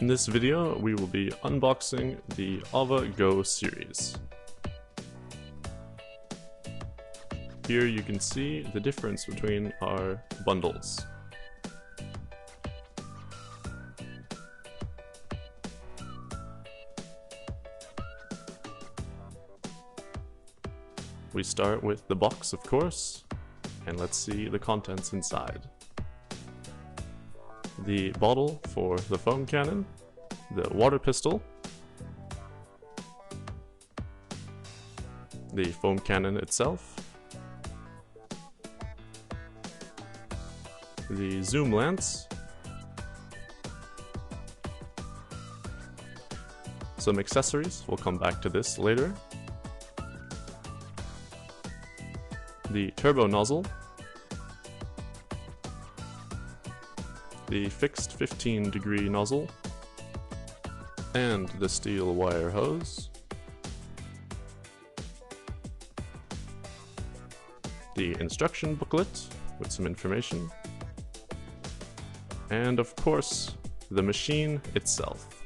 In this video, we will be unboxing the AVA Go series. Here you can see the difference between our bundles. We start with the box, of course, and let's see the contents inside. The bottle for the foam cannon, the water pistol, the foam cannon itself, the zoom lens, some accessories, we'll come back to this later, the turbo nozzle, the fixed 15-degree nozzle, and the steel wire hose, the instruction booklet with some information, and of course, the machine itself.